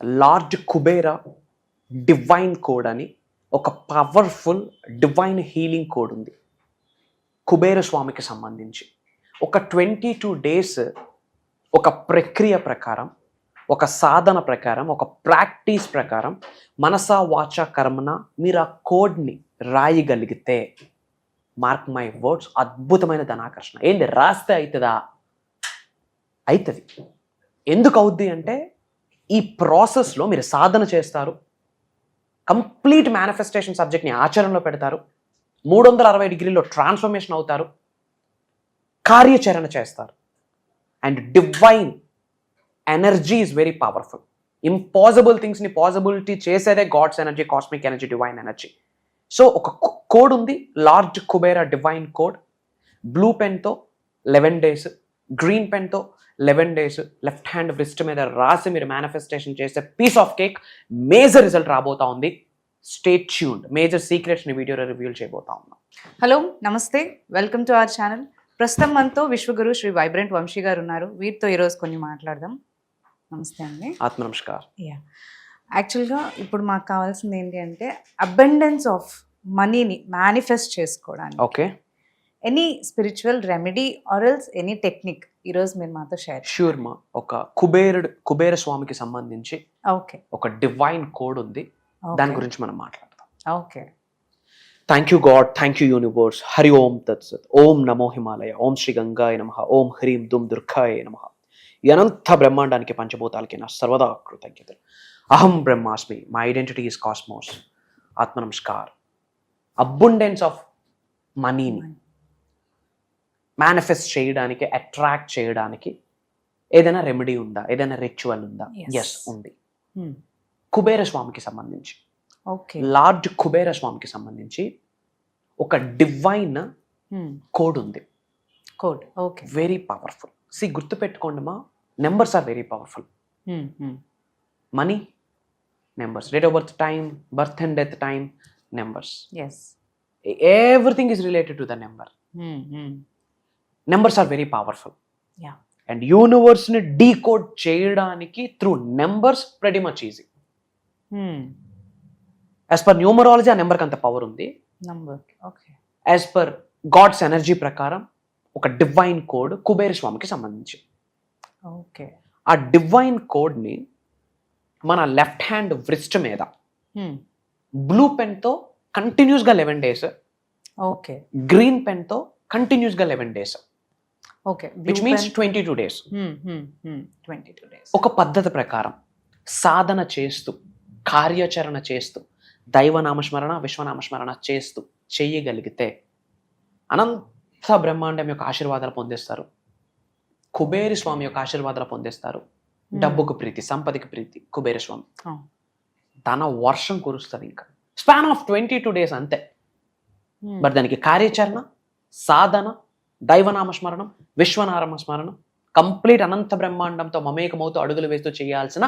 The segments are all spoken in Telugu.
లార్డ్ కుబేర డివైన్ కోడ్ అని ఒక పవర్ఫుల్ డివైన్ హీలింగ్ కోడ్ ఉంది కుబేర స్వామికి సంబంధించి. ఒక 22 days ఒక ప్రక్రియ ప్రకారం, ఒక సాధన ప్రకారం, ఒక ప్రాక్టీస్ ప్రకారం మనసా వాచ కర్మన మీరు ఆ కోడ్ని రాయగలిగితే, మార్క్ మై వర్డ్స్, అద్భుతమైన ధనాకర్షణ. ఏంటి రాస్తే అవుతుందా? అవుతుంది. ఎందుకు అవుద్ది అంటే ఈ ప్రాసెస్లో మీరు సాధన చేస్తారు, కంప్లీట్ మేనిఫెస్టేషన్ సబ్జెక్ట్ని ఆచరణలో పెడతారు, 360 degrees ట్రాన్స్ఫర్మేషన్ అవుతారు, కార్యాచరణ చేస్తారు. And divine energy is very powerful. Impossible థింగ్స్ని పాసిబిలిటీ చేసేదే God's energy, cosmic energy, divine energy. So ఒక కోడ్ ఉంది, Lord Kubera divine code. Blue పెన్తో 11 days, గ్రీన్ పెన్తో 11 days లెఫ్ట్ హ్యాండ్ రిస్ట్ మీద రాసి మీరు మేనిఫెస్టేషన్ చేస్తే piece of cake major result రాబోతా ఉంది. Stay tuned. మేజర్ సీక్రెట్స్ని వీడియోలో రివ్యూల్ చేయబోతా ఉన్నాం. హలో, నమస్తే, వెల్కమ్ టు అవర్ ఛానల్. ప్రస్తుతం మనతో విశ్వగురు శ్రీ వైబ్రెంట్ వంశీ గారు ఉన్నారు. వీరితో ఈరోజు కొన్ని మాట్లాడదాం. నమస్తే అండి. ఆత్మ నమస్కార్. యాక్చువల్గా ఇప్పుడు మాకు కావాల్సింది ఏంటి అంటే అబండెన్స్ ఆఫ్ మనీని మేనిఫెస్ట్ చేసుకోవడానికి okay, any spiritual remedy or else any technique ఈరోజు మీరు మాతో షేర్. ష్యూర్ మా. ఒక కుబేర స్వామికి సంబంధించి ఓకే, ఒక డివైన్ కోడ్ ఉంది, దాని గురించి మనం మాట్లాడదాం. Okay. Thank you God, thank you universe. Hari Om తత్సత్. ఓం నమో హిమాలయ, ఓం శ్రీ గంగాయ నమః, ఓం హ్రీం దుమ్ దుర్గాయ నమః. ఈ అనంత బ్రహ్మాండానికి, పంచభూతాలకి నా సర్వదా కృతజ్ఞతలు. అహం బ్రహ్మాస్మి, మై ఐడెంటిటీ ఈస్ కాస్మోస్. ఆత్మ నమస్కార్. అబుండెన్స్ ఆఫ్ మనీని మేనిఫెస్ట్ చేయడానికి, అట్రాక్ట్ చేయడానికి ఏదైనా రెమెడీ ఉందా? ఏదైనా రిచువల్ ఉందా? ఎస్, ఉంది. కుబేర స్వామికి సంబంధించి, లార్డ్ కుబేర స్వామికి సంబంధించి ఒక డివైన్ కోడ్ ఉంది. Code okay, very powerful. గుర్తుపెట్టుకోండి మా, numbers are very powerful. Money numbers, date of birth time, birth and death time, numbers. Everything is related to the number. Numbers are very powerful. And యూనివర్స్ని డీకోడ్ చేయడానికి through numbers pretty much easy. As per numerology ఆ నెంబర్కి అంత పవర్ ఉంది. యాజ్ పర్ గాడ్స్ ఎనర్జీ ప్రకారం ఒక డివైన్ కోడ్ కుబేర స్వామికి సంబంధించి. ఆ డివైన్ కోడ్ని మన లెఫ్ట్ హ్యాండ్ వ్రిస్ట్ మీద బ్లూ పెన్తో కంటిన్యూస్గా 11 days, గ్రీన్ పెన్తో కంటిన్యూస్గా 11 days, విచ్ మీన్స్ 22 days. ఒక పద్ధతి ప్రకారం సాధన చేస్తూ, కార్యాచరణ చేస్తూ, దైవనామస్మరణ, విశ్వనామస్మరణ చేస్తూ చెయ్యగలిగితే అనంత బ్రహ్మాండం యొక్క ఆశీర్వాదాలు పొందేస్తారు. కుబేర స్వామి యొక్క ఆశీర్వాదాలు పొందేస్తారు. డబ్బుకు ప్రీతి, సంపదకి ప్రీతి. కుబేర స్వామి తన వర్షం కురుస్తుంది. ఇంకా స్పాన్ ఆఫ్ 22 days అంతే. బట్ దానికి కార్యాచరణ, సాధన, దైవనామస్మరణం, విశ్వనామస్మరణం, కంప్లీట్ అనంత బ్రహ్మాండంతో మమేకమవుతూ అడుగులు వేస్తూ చేయాల్సిన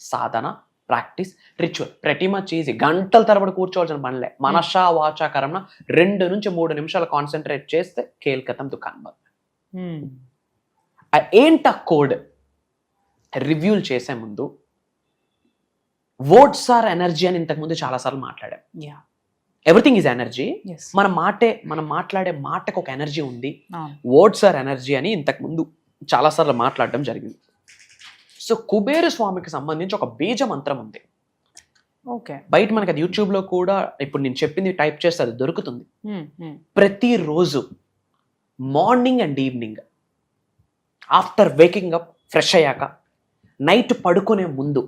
సాధన, ప్రాక్టీస్, రిచువల్ ప్రతి మచ్ ఈజీ. గంటల తరబడి కూర్చోవాల్సిన పనిలే. మనసా వాచ కర్మన 2 నుంచి 3 నిమిషాలు కాన్సన్ట్రేట్ చేస్తే కేల్కతం దుకాన్ బంద్. ఏంట కోడ్ రివ్యూల్ చేసే ముందు, వర్డ్స్ ఆర్ ఎనర్జీ అని ఇంతకుముందు చాలాసార్లు మాట్లాడాం. Everything is energy. మనం మాట్లాడే మాటకు ఒక ఎనర్జీ ఉంది. వర్డ్స్ ఆర్ ఎనర్జీ అని ఇంతకుముందు చాలాసార్లు మాట్లాడడం జరిగింది. సో కుబేర స్వామికి సంబంధించి ఒక బీజ మంత్రం ఉంది. బయట మనకి అది యూట్యూబ్లో కూడా ఇప్పుడు నేను చెప్పింది టైప్ చేస్తే అది దొరుకుతుంది. ప్రతిరోజు morning and evening, after waking up, fresh అయ్యాక, నైట్ పడుకునే ముందు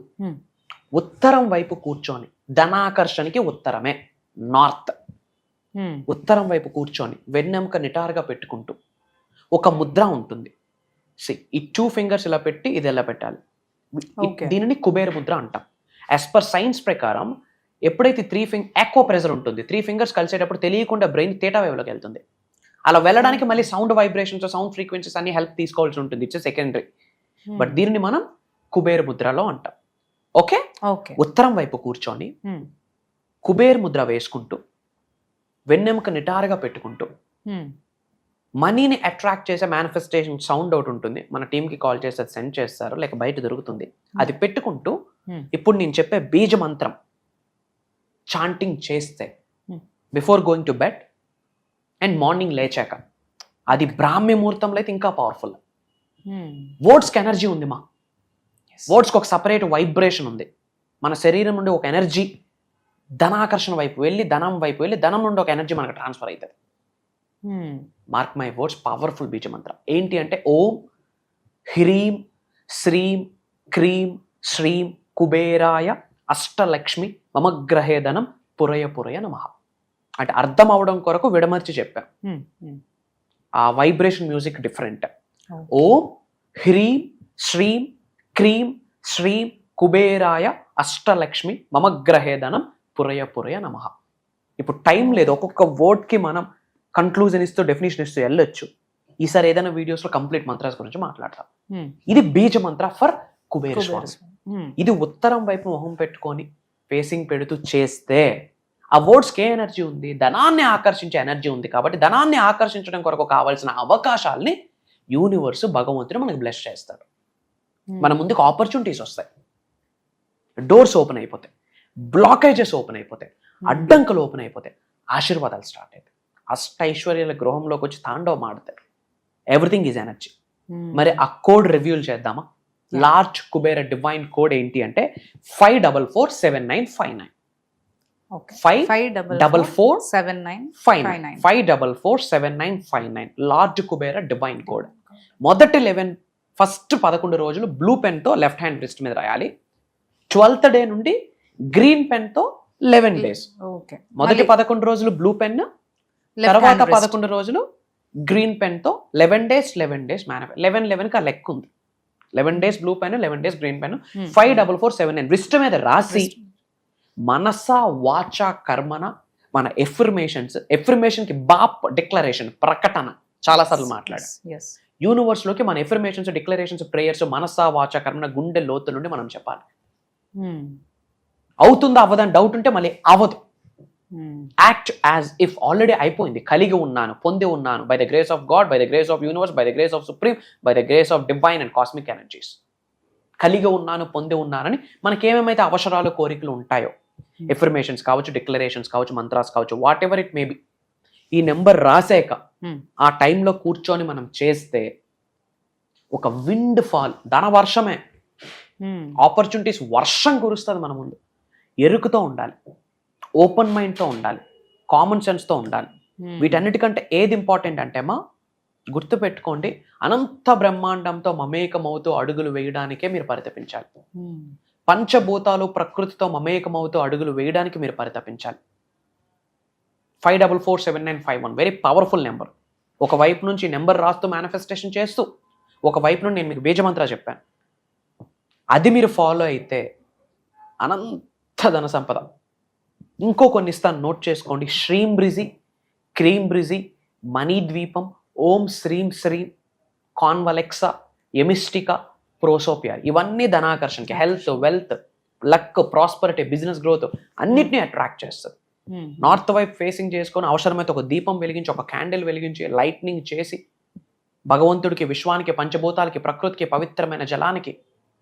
ఉత్తరం వైపు కూర్చొని, ధనాకర్షణకి ఉత్తరమే నార్త్, ఉత్తరం వైపు కూర్చొని వెన్నెముక నిటారుగా పెట్టుకుంటూ ఒక ముద్ర ఉంటుంది. ఈ 2 fingers ఇలా పెట్టి ఇది ఎలా పెట్టాలి. దీనిని కుబేర ముద్ర అంటాం. యాజ్ పర్ సైన్స్ ప్రకారం ఎప్పుడైతే 3 fingers ఎక్కువ ప్రెజర్ ఉంటుంది, 3 fingers కలిసేటప్పుడు తెలియకుండా బ్రెయిన్ థీటా వేవ్లోకి వెళ్తుంది. అలా వెళ్ళడానికి మళ్ళీ సౌండ్ వైబ్రేషన్స్, సౌండ్ ఫ్రీక్వెన్సీస్ అన్ని హెల్ప్ తీసుకోవాల్సి ఉంటుంది. It's secondary. బట్ దీనిని మనం కుబేర ముద్రలో అంటాం. ఓకే, ఉత్తరం వైపు కూర్చొని కుబేర ముద్ర వేసుకుంటూ, వెన్నెముక నిటారుగా పెట్టుకుంటూ, మనీని అట్రాక్ట్ చేసే మేనిఫెస్టేషన్ సౌండ్ ఒకటి ఉంటుంది. మన టీంకి కాల్ చేసి అది సెండ్ చేస్తారు, లేక బయట దొరుకుతుంది. అది పెట్టుకుంటూ ఇప్పుడు నేను చెప్పే బీజ మంత్రం చాంటింగ్ చేస్తే before going to bed and morning లేచాక, అది బ్రాహ్మ్య ముహూర్తంలో అయితే ఇంకా పవర్ఫుల్. వర్డ్స్కి ఎనర్జీ ఉంది మా, వర్డ్స్కి ఒక సపరేట్ వైబ్రేషన్ ఉంది. మన శరీరం నుండి ఒక ఎనర్జీ ధనాకర్షణ వైపు వెళ్ళి ధనం వైపు వెళ్ళి ధనం నుండి ఒక ఎనర్జీ మనకు ట్రాన్స్ఫర్ అవుతుంది. మార్క్ మై వర్డ్స్, పవర్ఫుల్ బీజ మంత్రం ఏంటి అంటే ఓం హ్రీం శ్రీం క్రీం శ్రీం కుబేరాయ అష్టలక్ష్మి మమగ్రహే ధనం పురయ పురయ నమః. అంటే అర్థం అవడం కొరకు విడమర్చి చెప్పాం. ఆ వైబ్రేషన్ మ్యూజిక్ డిఫరెంట్. ఓం హ్రీం శ్రీం క్రీం శ్రీం కుబేరాయ అష్టలక్ష్మి మమగ్రహే ధనం పురయ పురయ నమః. ఇప్పుడు టైం లేదు, ఒక్కొక్క వర్డ్కి మనం కన్క్లూజన్ ఇస్తూ డెఫినేషన్ ఇస్తూ వెళ్ళొచ్చు. ఈసారి ఏదైనా వీడియోస్లో కంప్లీట్ మంత్రాస్ గురించి మాట్లాడతాం. ఇది బీజ మంత్ర ఫర్ కుబేర స్వామి. ఇది ఉత్తరం వైపు మొహం పెట్టుకొని ఫేసింగ్ పెడుతూ చేస్తే ఆ వర్డ్స్కి ఏ ఎనర్జీ ఉంది? ధనాన్ని ఆకర్షించే ఎనర్జీ ఉంది. కాబట్టి ధనాన్ని ఆకర్షించడం కొరకు కావాల్సిన అవకాశాలని యూనివర్స్ భగవంతుడు మనకు బ్లెస్ చేస్తాడు. మన ముందుకు ఆపర్చునిటీస్ వస్తాయి, డోర్స్ ఓపెన్ అయిపోతాయి, బ్లాకేజెస్ ఓపెన్ అయిపోతాయి, అడ్డంకులు ఓపెన్ అయిపోతాయి, ఆశీర్వాదాలు స్టార్ట్ అవుతాయి. అష్టైశ్వర్యాల గృహంలోకి వచ్చి తాండవం ఆడతారు. Everything is energy. మరి ఆ కోడ్ రివ్యూల్ చేద్దామా? లార్జ్ కుబేర డివైన్ కోడ్ ఏంటి అంటే 54479595. 54479595 లార్జ్ కుబేర డివైన్ కోడ్. మొదటి 11 రోజులు బ్లూ పెన్ తో లెఫ్ట్ హ్యాండ్ రిస్ట్ మీద రాయాలి. 12th డే నుండి గ్రీన్ పెన్ తో 11 days. మొదటి 11 రోజులు బ్లూ పెన్, తర్వాత 11 రోజులు గ్రీన్ పెన్ తో 11 days 11 కి ఆ లెక్క ఉంది. 11 days blue pen, 11 days green pen. 5447 wrist మీద రాసి మనస వాచ కర్మన మన ఎఫర్మేషన్ కి బాప్ డిక్లరేషన్ ప్రకటన చాలాసార్లు మాట్లాడాం. యూనివర్స్ లోకి మన ఎఫర్మేషన్స్, డిక్లరేషన్స్, ప్రేయర్స్ మనస వాచ కర్మన గుండె లోతు నుండి మనం చెప్పాలి. అవుతుందా అవ్వదని డౌట్ ఉంటే మళ్ళీ అవ్వదు. యాక్ట్ యాజ్ ఇఫ్ ఆల్రెడీ అయిపోయింది. కలిగి ఉన్నాను, పొంది ఉన్నాను, by the grace of God, by the grace of universe, by the grace of supreme, by the grace of divine and cosmic energies. కలిగి ఉన్నాను, పొంది ఉన్నానని మనకేమేమైతే అవసరాలు, కోరికలు ఉంటాయో, ఎఫర్మేషన్స్ కావచ్చు, డిక్లరేషన్స్ కావచ్చు, మంత్రాస్ కావచ్చు, what ever it may be, ఈ నెంబర్ రాసాక ఆ టైంలో కూర్చొని మనం చేస్తే ఒక విండ్ ఫాల్, ధన వర్షమే, ఆపర్చునిటీస్ వర్షం కురుస్తుంది మన ముందు. ఎరుకుతో ఉండాలి, ఓపెన్ మైండ్తో ఉండాలి, కామన్ సెన్స్తో ఉండాలి. వీటన్నిటికంటే ఏది ఇంపార్టెంట్ అంటే మా గుర్తుపెట్టుకోండి, అనంత బ్రహ్మాండంతో మమేకమవుతూ అడుగులు వేయడానికే మీరు పరితపించాలి. పంచభూతాలు ప్రకృతితో మమేకమవుతూ అడుగులు వేయడానికి మీరు పరితపించాలి. 544795 వెరీ పవర్ఫుల్ నెంబర్. ఒకవైపు నుంచి నెంబర్ రాస్తూ మేనిఫెస్టేషన్ చేస్తూ, ఒకవైపు నుండి నేను మీకు బీజమంత్ర చెప్పాను, అది మీరు ఫాలో అయితే అనంత ధన సంపద. ఇంకో కొన్ని ఇస్తాను, నోట్ చేసుకోండి. శ్రీం బ్రిజి, క్రీం బ్రిజి, మనీ ద్వీపం, ఓం శ్రీం శ్రీం, కాన్వలెక్సా, ఎమిస్టికా, ప్రోసోపియా, ఇవన్నీ ధనాకర్షణకి, health, wealth, luck, prosperity, business growth అన్నిటినీ అట్రాక్ట్ చేస్తుంది. నార్త్ వైపు ఫేసింగ్ చేసుకొని అవసరమైతే ఒక దీపం వెలిగించి, ఒక క్యాండిల్ వెలిగించి, లైట్నింగ్ చేసి భగవంతుడికి, విశ్వానికి, పంచభూతాలకి, ప్రకృతికి, పవిత్రమైన జలానికి,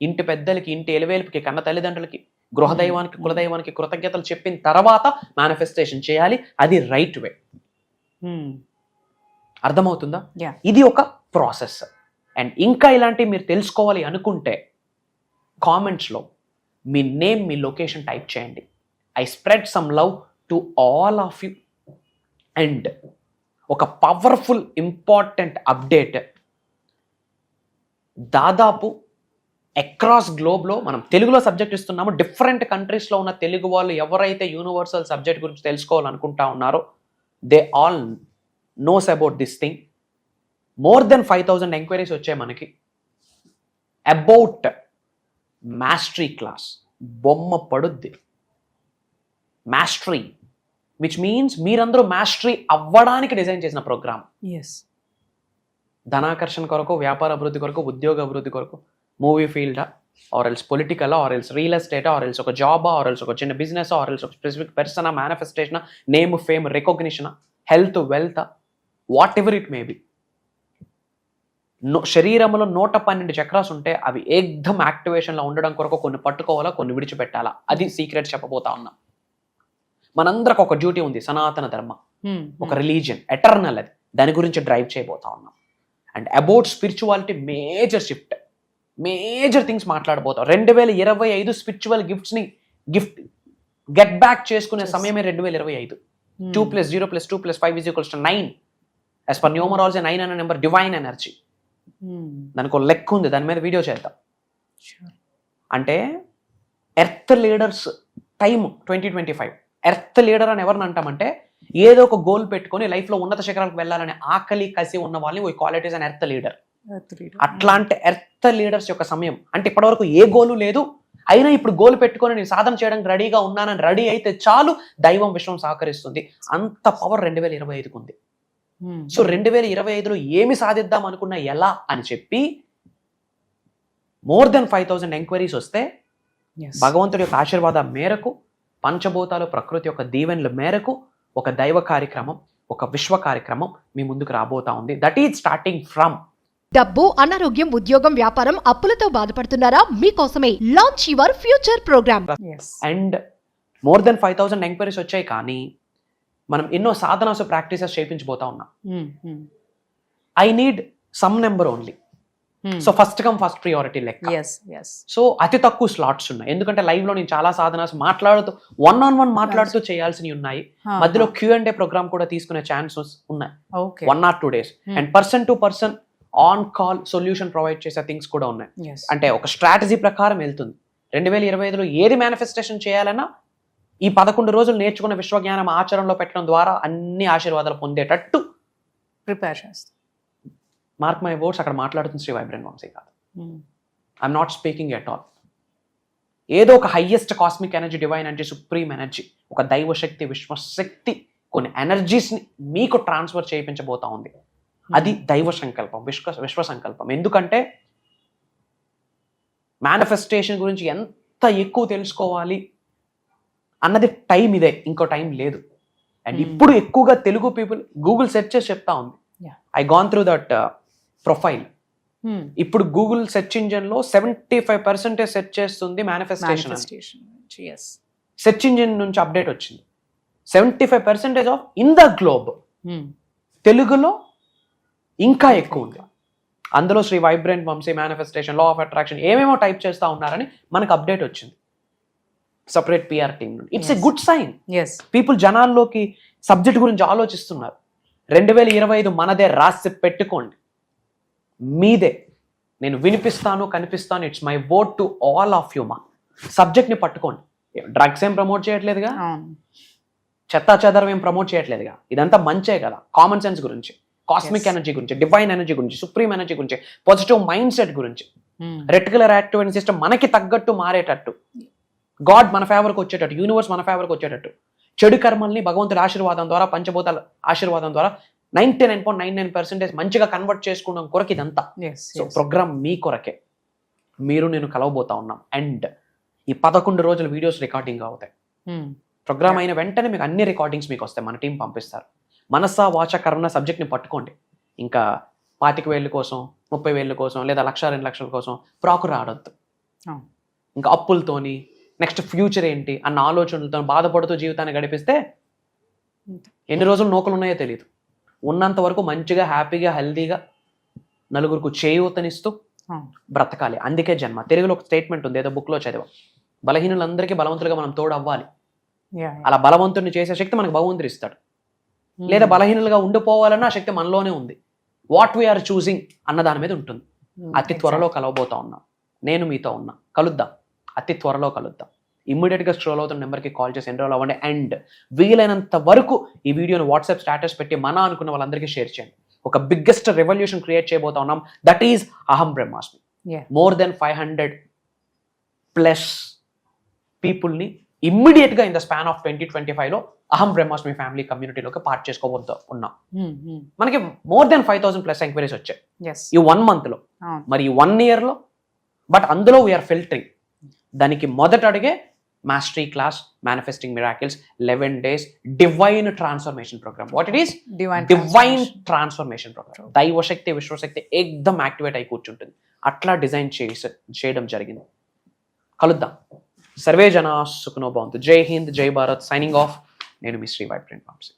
ఇంటి పెద్దలకి, ఇంటి ఎలివేలుపుకి, కన్న తల్లిదండ్రులకి, గృహదైవానికి, కులదైవానికి కృతజ్ఞతలు చెప్పిన తర్వాత మేనిఫెస్టేషన్ చేయాలి. అది రైట్ వే. అర్థమవుతుందా? ఇది ఒక ప్రాసెస్. అండ్ ఇంకా ఇలాంటివి మీరు తెలుసుకోవాలి అనుకుంటే కామెంట్స్లో మీ నేమ్, మీ లొకేషన్ టైప్ చేయండి. I spread some love to all of you. And ఒక పవర్ఫుల్ ఇంపార్టెంట్ అప్డేట్, దాదాపు అక్రాస్ గ్లోబ్లో మనం తెలుగులో సబ్జెక్ట్ ఇస్తున్నాము. డిఫరెంట్ కంట్రీస్లో ఉన్న తెలుగు వాళ్ళు ఎవరైతే యూనివర్సల్ సబ్జెక్ట్ గురించి తెలుసుకోవాలనుకుంటా ఉన్నారో they all knows about this thing. More than 5000 enquiries వచ్చాయి మనకి అబౌట్ మాస్టరీ క్లాస్. బొమ్మ పడుద్ది మాస్టరీ, విచ్ మీన్స్ మీరందరూ మాస్టరీ అవ్వడానికి డిజైన్ చేసిన ప్రోగ్రామ్. ధనాకర్షణ కొరకు, వ్యాపార అభివృద్ధి కొరకు, ఉద్యోగ అభివృద్ధి కొరకు, మూవీ ఫీల్డా, ఆర్ ఎల్స్ పొలిటికలా, ఆర్ ఎల్స్ రియల్ ఎస్టేటా, ఆర్ ఎల్స్ ఒక జాబా, ఆర్ ఎల్స్ ఒక చిన్న బిజినెస్, ఆర్ ఎల్స్ ఒక స్పెసిఫిక్ పర్సనా, మేనిఫెస్టేషనా, నేమ్, ఫేమ్, రికగ్నిషనా, health, wealth, whatever it may be. శరీరంలో 112 చక్రాస్ ఉంటే అవి ఏకదం యాక్టివేషన్లో ఉండడం కొరకు కొన్ని పట్టుకోవాలా, కొన్ని విడిచిపెట్టాలా. అది సీక్రెట్ చెప్పబోతా ఉన్నాం. మనందరికి ఒక డ్యూటీ ఉంది, సనాతన ధర్మం, ఒక రిలీజియన్, ఎటర్నల్. అది దాని గురించి డ్రైవ్ చేయబోతా ఉన్నాం. And about spirituality major shift, major things మాట్లాడబోతాం. 2025 స్పిరిచువల్ గిఫ్ట్ గెట్ బ్యాక్ చేసుకునే సమయమే 2025. 2 + 0 + 2 + 5 = 9. యాజ్ పర్ న్యూమరాలజీ 9 అనే నెంబర్ డివైన్ ఎనర్జీ. దానికి ఒక లెక్క ఉంది, దాని మీద వీడియో చేద్దాం. అంటే earth leaders time 2025. Earth leader అని ఎవరిని అంటామంటే ఏదో ఒక గోల్ పెట్టుకొని లైఫ్లో ఉన్నత శిఖరాలకు వెళ్ళాలనే ఆకలి కసి ఉన్న వాళ్ళని we call it is an earth leader. అట్లాంటి ఎర్త్ లీడర్స్ యొక్క సమయం. అంటే ఇప్పటివరకు ఏ గోలు లేదు, అయినా ఇప్పుడు గోల్ పెట్టుకొని నేను సాధన చేయడానికి రెడీగా ఉన్నానని రెడీ అయితే చాలు, దైవం విశ్వం సహకరిస్తుంది. అంత పవర్ 2025కు ఉంది. సో 2025లో ఏమి సాధిద్దాం అనుకున్నా ఎలా అని చెప్పి more than 5,000 ఎంక్వైరీస్ వస్తే భగవంతుడి యొక్క ఆశీర్వాదం మేరకు, పంచభూతాలు ప్రకృతి యొక్క దీవెనల మేరకు ఒక దైవ కార్యక్రమం, ఒక విశ్వ కార్యక్రమం మీ ముందుకు రాబోతా ఉంది. That is starting from. డబ్బు, అనారోగ్యం, ఉద్యోగం, వ్యాపారం, అప్పులతో బాధపడుతున్నారా? మీకోసమే launch your future program. And more than 5,000 enquiries వచ్చాయి, కానీ మనం ఎన్నో సాధనాస్ ప్రాక్టీసెస్ చేయించబోతా ఉన్నాం. I need some number only. So first come first priority లెక్క. సో అతి తక్కువ స్లాట్స్ ఉన్నాయి, ఎందుకంటే లైవ్ లో నేను చాలా సాధనాస్ మాట్లాడుతూ 1-on-1 మాట్లాడుతూ చేయాల్సినవి ఉన్నాయి. మధ్యలో Q&A ప్రోగ్రామ్ కూడా తీసుకునే ఛాన్సెస్ ఉన్నాయి 1 or 2 days. And person to person on call solution provide చేసే థింగ్స్ కూడా ఉన్నాయి. అంటే ఒక స్ట్రాటజీ ప్రకారం వెళ్తుంది. 2025లో ఏది మేనిఫెస్టేషన్ చేయాలన్నా ఈ 11 రోజులు నేర్చుకున్న విశ్వజ్ఞానం ఆచరణలో పెట్టడం ద్వారా అన్ని ఆశీర్వాదాలు పొందేటట్టు ప్రిపేర్ చేస్తాం. మార్క్ మై వర్డ్స్, అక్కడ మాట్లాడుతుంది శ్రీ వైబ్రెంట్ వంశీ కాదు. I'm not speaking at all. ఏదో ఒక highest cosmic energy, divine energy, supreme energy, ఒక దైవశక్తి, విశ్వశక్తి కొన్ని ఎనర్జీస్ని మీకు ట్రాన్స్ఫర్ చేయించబోతా ఉంది. అది దైవ సంకల్పం, విశ్వ సంకల్పం. ఎందుకంటే మేనిఫెస్టేషన్ గురించి ఎంత ఎక్కువ తెలుసుకోవాలి అన్నది టైం ఇదే, ఇంకో టైం లేదు. అండ్ ఇప్పుడు ఎక్కువగా తెలుగు పీపుల్ గూగుల్ సెర్చ్ చేసి చెప్తా ఉంది. I gone through that profile. ఇప్పుడు గూగుల్ సెర్చ్ ఇంజిన్ లో 75% సెర్చ్ చేస్తుంది మేనిఫెస్టేషన్. సెర్చ్ ఇంజిన్ నుంచి అప్డేట్ వచ్చింది. 75% ఆఫ్ ఇన్ ద గ్లోబ్. తెలుగులో ఇంకా ఎక్కువ ఉంది. అందులో Shri vibrant Vamshi manifestation, law of attraction ఏమేమో టైప్ చేస్తా ఉన్నారని మనకు అప్డేట్ వచ్చింది సపరేట్ PR టీమ్ నుండి. It's a good sign. People జనాల్లోకి సబ్జెక్ట్ గురించి ఆలోచిస్తున్నారు. 2025 మనదే, రాసి పెట్టుకోండి, మీదే. నేను వినిపిస్తాను, కనిపిస్తాను. It's my word to all of you. మా సబ్జెక్ట్ని పట్టుకోండి. డ్రగ్స్ ఏం ప్రమోట్ చేయట్లేదుగా, చెత్తా చెదరం ఏం ప్రమోట్ చేయట్లేదుగా. ఇదంతా మంచే కదా. కామన్ సెన్స్ గురించి, కాస్మిక్ ఎనర్జీ గురించి, డివైన్ ఎనర్జీ గురించి, సుప్రీం ఎనర్జీ గురించి, పాజిటివ్ మైండ్ సెట్ గురించి, రెటిక్యులర్ యాక్టివేషన్ సిస్టమ్ మనకి తగ్గట్టు మారేటట్టు, గాడ్ మన ఫేవర్కి వచ్చేటట్టు, యూనివర్స్ మన ఫేవర్కి వచ్చేటట్టు, చెడు కర్మల్ని భగవంతుడి ఆశీర్వాదం ద్వారా, పంచభూతాల ఆశీర్వాదం ద్వారా 99.99% మంచిగా కన్వర్ట్ చేసుకోవడం కొరకు ఇదంతా. సో ప్రోగ్రామ్ మీ కొరకే, మీరు నేను కలవబోతా ఉన్నాం. అండ్ ఈ 11 రోజుల వీడియోస్ రికార్డింగ్ అవుతాయి. ప్రోగ్రామ్ అయిన వెంటనే మీకు అన్ని రికార్డింగ్స్ మీకు వస్తాయి, మన టీం పంపిస్తారు. మనసా వాచ కర్మ సబ్జెక్ట్ని పట్టుకోండి. ఇంకా 25,000 కోసం, 30,000 కోసం, లేదా 1,00,000-2 లక్షల కోసం ప్రాకురు ఆడొద్దు. ఇంకా అప్పులతోని నెక్స్ట్ ఫ్యూచర్ ఏంటి అన్న ఆలోచనలతో బాధపడుతూ జీవితాన్ని గడిపిస్తే ఎన్ని రోజులు నూకలు ఉన్నాయో తెలియదు. ఉన్నంత వరకు మంచిగా, హ్యాపీగా, హెల్దీగా నలుగురికి చేయూతనిస్తూ బ్రతకాలి. అందుకే జన్మ. తెలుగులో ఒక స్టేట్మెంట్ ఉంది, ఏదో బుక్లో చదివా, బలహీనులందరికీ బలవంతులుగా మనం తోడు అవ్వాలి. అలా బలవంతుడిని చేసే శక్తి మనకు భగవంతుడు ఇస్తాడు. లేదా బలహీనులుగా ఉండిపోవాలన్న ఆ శక్తి మనలోనే ఉంది. వాట్ వీఆర్ చూసింగ్ అన్న దాని మీద ఉంటుంది. అతి త్వరలో కలవబోతా ఉన్నాం. నేను మీతో ఉన్నా. కలుద్దాం, అతి త్వరలో కలుద్దాం. ఇమ్మీడియట్గా స్క్రోల్ అవుతున్న నెంబర్కి కాల్ చేసి ఎన్రోల్ అవ్వండి. అండ్ వీలైనంత వరకు ఈ వీడియోని వాట్సాప్ స్టేటస్ పెట్టి మన అనుకున్న వాళ్ళందరికీ షేర్ చేయండి. ఒక బిగ్గెస్ట్ రెవల్యూషన్ క్రియేట్ చేయబోతా ఉన్నాం. దట్ ఈజ్ అహం బ్రహ్మాస్మి. మోర్ దెన్ 500+ పీపుల్ని ఇమ్మీడియట్గా ఇన్ ద స్పాన్ ఆఫ్ 2025లో అహం బ్రహ్మాస్మి ఫ్యామిలీ కమ్యూనిటీలోకి పార్ట్ చేసుకోబోతా ఉన్నాం. మనకి more than 5,000+ ఎంక్వైరీస్ వచ్చాయి ఈ 1 monthలో, మరి ఈ 1 yearలో. బట్ అందులో వీఆర్ ఫిల్టరింగ్. దానికి మొదట అడిగే mastery class manifesting miracles 11 days divine transformation program. What it is? Divine transformation program. దైవశక్తి విశ్వశక్తి ఏకదం యాక్టివేట్ అయి కూర్చుంటుంది. అట్లా డిజైన్ చేయడం జరిగింది. కలుద్దాం. సర్వే జనా సుఖనో భవంతు. జై హింద్, జై భారత్. Signing off. నేను మీ శ్రీ వైబ్రెంట్ వంశీ.